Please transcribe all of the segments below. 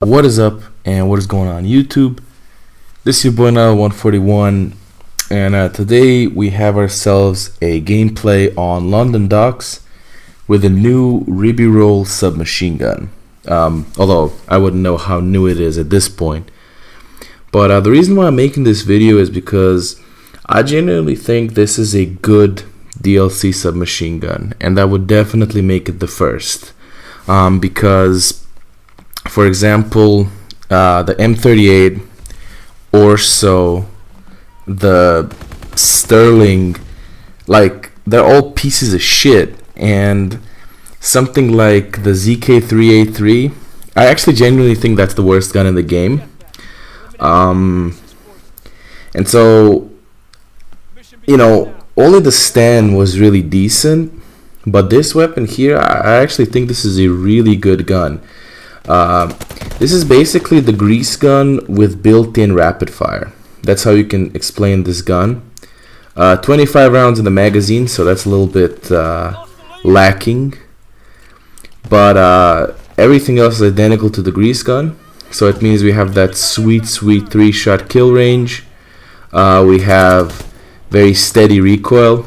What is up and what is going on YouTube? This is your boy now 141, and today we have ourselves a gameplay on London docks with a new Ribeyrolles submachine gun. Although I wouldn't know how new it is at this point. But the reason why I'm making this video is because I genuinely think this is a good DLC submachine gun, and that would definitely make it the first. Because for example, the M38 or so, the Sterling, like, they're all pieces of shit, and something like the ZK3A3, I actually genuinely think that's the worst gun in the game. And so, you know, only the Stan was really decent, but this weapon here, I actually think this is a really good gun. This is basically the grease gun with built-in rapid fire. That's how you can explain this gun. 25 rounds in the magazine, so that's a little bit lacking. But everything else is identical to the grease gun. So it means we have that sweet 3-shot kill range. We have very steady recoil.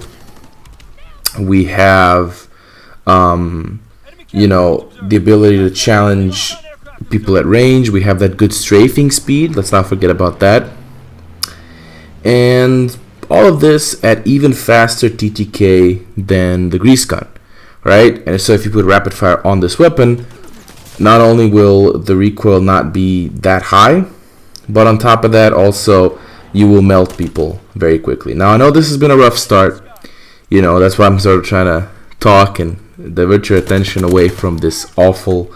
We have you know, the ability to challenge people at range. We have that good strafing speed, let's not forget about that, and all of this at even faster TTK than the grease gun, right? And so if you put rapid fire on this weapon, not only will the recoil not be that high, but on top of that also you will melt people very quickly. Now I know this has been a rough start, you know, that's why I'm sort of trying to talk and divert your attention away from this awful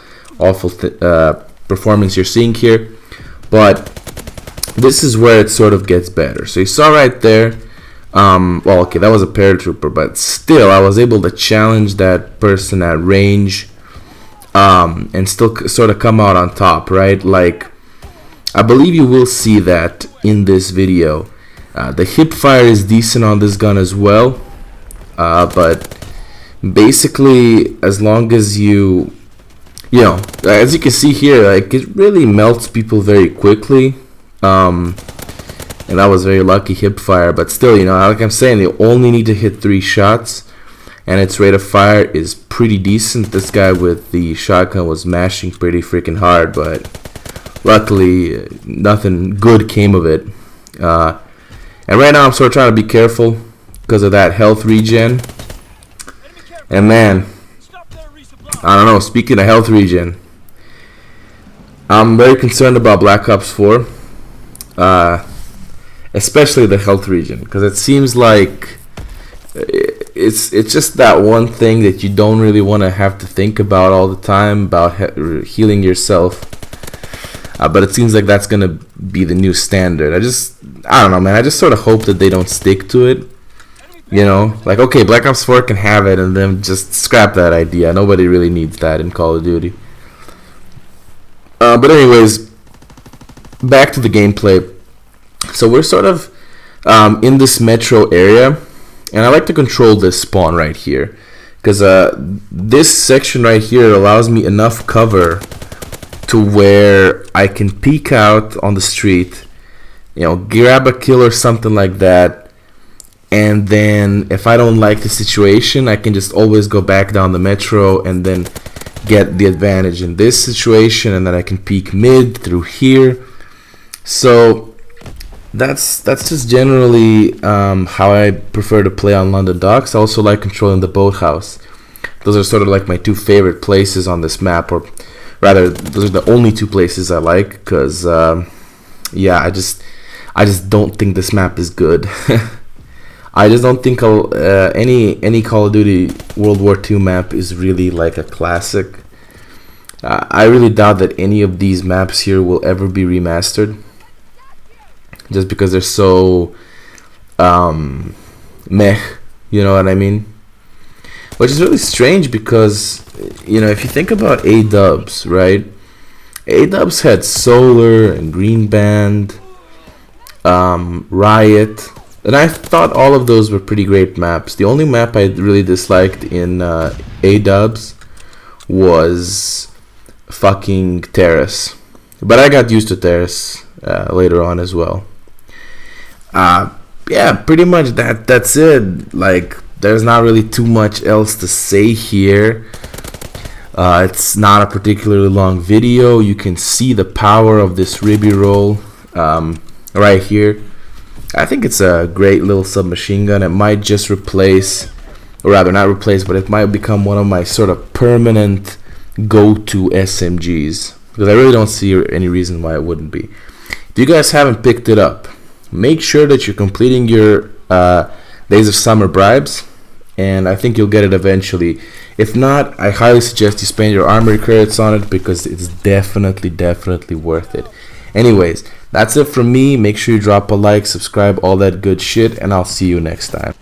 performance you're seeing here. But this is where it sort of gets better. So you saw right there, well, okay, that was a paratrooper, but still I was able to challenge that person at range and still sort of come out on top, right? Like, I believe you will see that in this video. The hip fire is decent on this gun as well, but basically, as long as you know, as you can see here, like, it really melts people very quickly, and that was very lucky hip fire. But still, you know, like I'm saying, you only need to hit 3 shots, and its rate of fire is pretty decent. This guy with the shotgun was mashing pretty freaking hard, but luckily nothing good came of it. And right now I'm sort of trying to be careful because of that health regen. And man, I don't know, speaking of health regen, I'm very concerned about Black Ops 4, especially the health regen, because it seems like it's just that one thing that you don't really want to have to think about all the time, about healing yourself. But it seems like that's going to be the new standard. I don't know, man, I just sort of hope that they don't stick to it. You know, like, okay, Black Ops 4 can have it, and then just scrap that idea. Nobody really needs that in Call of Duty. But anyways, back to the gameplay. So we're sort of in this metro area, and I like to control this spawn right here, because this section right here allows me enough cover to where I can peek out on the street, you know, grab a kill or something like that. And then if I don't like the situation, I can just always go back down the metro and then get the advantage in this situation, and then I can peek mid through here. So that's just generally how I prefer to play on London docks. I also like controlling the boathouse. Those are sort of like my 2 favorite places on this map, or rather, those are the only 2 places I like, because yeah, I just don't think this map is good. I just don't think any Call of Duty World War II map is really like a classic. I really doubt that any of these maps here will ever be remastered, just because they're so meh, you know what I mean? Which is really strange because, you know, if you think about A-dubs, right? A-dubs had Solar and Green Band, Riot. And I thought all of those were pretty great maps. The only map I really disliked in A-dubs was fucking Terrace. But I got used to theirs later on as well. Yeah, pretty much that's it. Like, there's not really too much else to say here. It's not a particularly long video. You can see the power of this Ribeyrolles right here. I think it's a great little submachine gun. It might just replace, or rather not replace, but it might become one of my sort of permanent go-to SMGs, because I really don't see any reason why it wouldn't be. If you guys haven't picked it up, make sure that you're completing your Days of Summer bribes, and I think you'll get it eventually. If not, I highly suggest you spend your armory credits on it, because it's definitely worth it. Anyways, that's it from me. Make sure you drop a like, subscribe, all that good shit, and I'll see you next time.